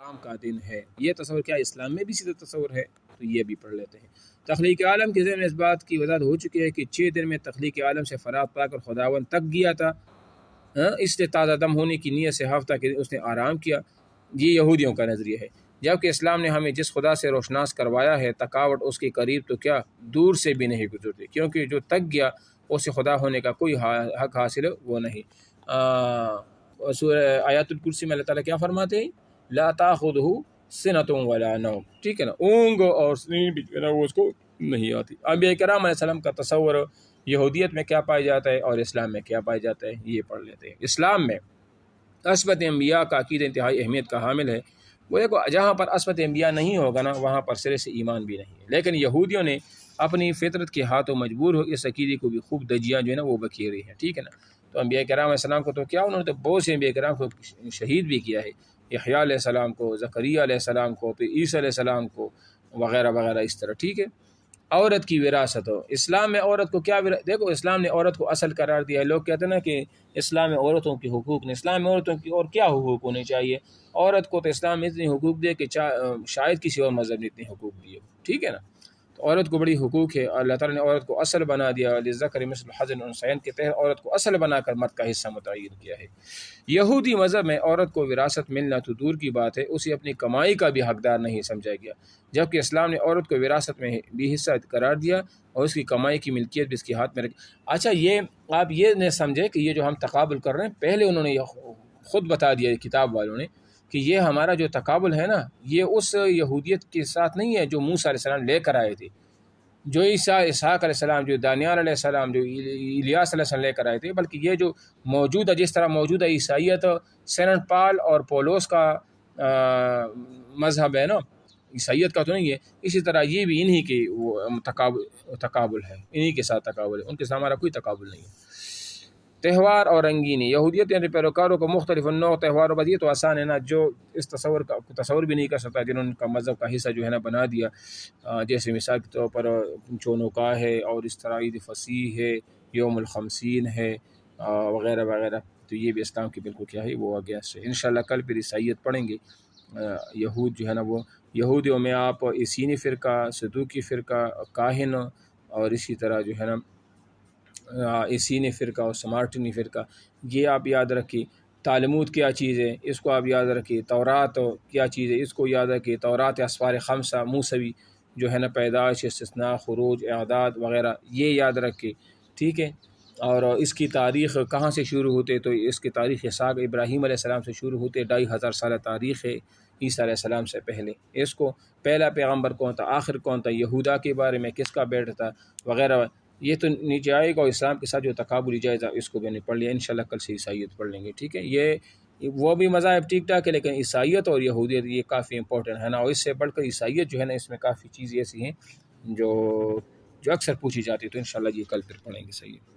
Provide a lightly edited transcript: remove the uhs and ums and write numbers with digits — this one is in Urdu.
اسلام کا دن ہے۔ یہ تصور کیا اسلام میں بھی اسی تصور ہے؟ تو یہ بھی پڑھ لیتے ہیں۔ تخلیق عالم کے ذمن میں اس بات کی وضاحت ہو چکی ہے کہ 6 دن میں تخلیق عالم سے فرات پا کر خداوند تک گیا تھا، اس لیے تازہ دم ہونے کی نیت سے ہفتہ کے دن اس نے آرام کیا۔ یہ یہودیوں کا نظریہ ہے، جبکہ اسلام نے ہمیں جس خدا سے روشناس کروایا ہے تکاوٹ اس کے قریب تو کیا دور سے بھی نہیں گزرتی، کیونکہ جو تک گیا اسے خدا ہونے کا کوئی حق حاصل وہ نہیں۔ سورہ آیات الکرسی میں اللہ تعالیٰ کیا فرماتے ہیں؟ لا تاخذہ سنۃ ولا نوم، ٹھیک ہے نا، اونگ اور نیند بھی وہ اس کو نہیں آتی۔ انبیاء کرام علیہ السلام کا تصور یہودیت میں کیا پایا جاتا ہے اور اسلام میں کیا پایا جاتا ہے، یہ پڑھ لیتے ہیں۔ اسلام میں عصمت انبیاء کا عقیدہ انتہائی اہمیت کا حامل ہے۔ وہ دیکھو جہاں پر عصمت انبیاء نہیں ہوگا نا وہاں پر سرے سے ایمان بھی نہیں ہے، لیکن یہودیوں نے اپنی فطرت کے ہاتھوں مجبور ہو اس عقیدے کو بھی خوب دجیاں جو ہے نا وہ بکھیری ہیں، ٹھیک ہے نا۔ تو انبیاء کرام علیہ السلام کو تو کیا انہوں نے تو بہت سے انبیاء کرام کو شہید بھی کیا ہے، یحییٰ علیہ السلام کو، زکریا علیہ السلام کو، پھر عیسیٰ علیہ السلام کو وغیرہ وغیرہ اس طرح، ٹھیک ہے۔ عورت کی وراثت ہو، اسلام میں عورت کو کیا دیکھو اسلام نے عورت کو اصل قرار دیا ہے۔ لوگ کہتے ہیں نا کہ اسلام میں عورتوں کے حقوق نہیں، اسلام میں عورتوں کی اور کیا حقوق ہونے چاہیے؟ عورت کو تو اسلام میں اتنے حقوق دے کہ شاید کسی اور مذہب نے اتنے حقوق دیے، ٹھیک ہے نا۔ تو عورت کو بڑی حقوق ہے، اللہ تعالیٰ نے عورت کو اصل بنا دیا، للذکر مثل حظ الانثیین کے تحت عورت کو اصل بنا کر مرد کا حصہ متعین کیا ہے۔ یہودی مذہب میں عورت کو وراثت ملنا تو دور کی بات ہے، اسے اپنی کمائی کا بھی حقدار نہیں سمجھا گیا، جبکہ اسلام نے عورت کو وراثت میں بھی حصہ قرار دیا اور اس کی کمائی کی ملکیت بھی اس کے ہاتھ میں رکھی۔ اچھا یہ آپ یہ نہیں سمجھے کہ یہ جو ہم تقابل کر رہے ہیں پہلے انہوں نے خود بتا دیا کتاب والوں نے کہ یہ ہمارا جو تقابل ہے نا یہ اس یہودیت کے ساتھ نہیں ہے جو موسیٰ علیہ السلام لے کر آئے تھے، جو اسحاق علیہ السلام، جو دانیال علیہ السلام، جو الیاس علیہ السلام لے کر آئے تھے، بلکہ یہ جو موجودہ جس طرح موجودہ عیسائیت سینٹ پال اور پولوس کا مذہب ہے نا، عیسائیت کا تو نہیں ہے، اسی طرح یہ بھی انہی کے وہ تقابل ہے، انہی کے ساتھ تقابل ہے، ان کے ساتھ ہمارا کوئی تقابل نہیں ہے۔ تہوار اور رنگینی، یہودیت یعنی پیروکاروں کو مختلف النوع تہواروں پر، یہ تو آسان ہے نا، جو اس تصور بھی نہیں کر سکتا جنہوں نے کا مذہب کا حصہ جو ہے نا بنا دیا، جیسے مثال کے طور پر چونوکا ہے اور اس طرح عید فصیح ہے، یوم الخمسین ہے وغیرہ وغیرہ، تو یہ بھی اسلام کی بالکل کیا ہے وہ آگے سے۔ انشاءاللہ کل پھر عیسائیت پڑھیں گے۔ یہود جو ہے نا وہ یہودیوں میں آپ اسینی فرقہ، صدوقی فرقہ، کاہن اور اسی طرح جو ہے نا اسینی فرقہ اور سمارٹنی فرقہ، یہ آپ یاد رکھیں۔ تعلیموت کیا چیز ہے اس کو آپ یاد رکھیں، تورات کیا چیز ہے اس کو یاد رکھیں، تورات اسفار خمسہ موسوی جو ہے نا پیدائش، استثناء، خروج، اعداد وغیرہ یہ یاد رکھیں، ٹھیک ہے۔ اور اس کی تاریخ کہاں سے شروع ہوتے تو اس کی تاریخ اسحاق ابراہیم علیہ السلام سے شروع ہوتے، 2500 سالہ تاریخ ہے عیسیٰ علیہ السلام سے پہلے۔ اس کو پہلا پیغمبر کون تھا، آخر کون تھا، یہودا کے بارے میں کس کا بیٹا تھا وغیرہ، یہ تو نیچے آئے گا، اور اسلام کے ساتھ جو تقابلی جائزہ اس کو بھی نہیں پڑھ لیا۔ انشاءاللہ کل سے عیسائیت پڑھ لیں گے، ٹھیک ہے۔ یہ وہ بھی مذاہب ٹھیک ٹھاک ہے لیکن عیسائیت اور یہودیت یہ کافی امپورٹنٹ ہے نا، اور اس سے بڑھ کر عیسائیت جو ہے نا اس میں کافی چیزیں ایسی ہیں جو اکثر پوچھی جاتی ہے، تو انشاءاللہ یہ کل پھر پڑھیں گے، صحیح ہے۔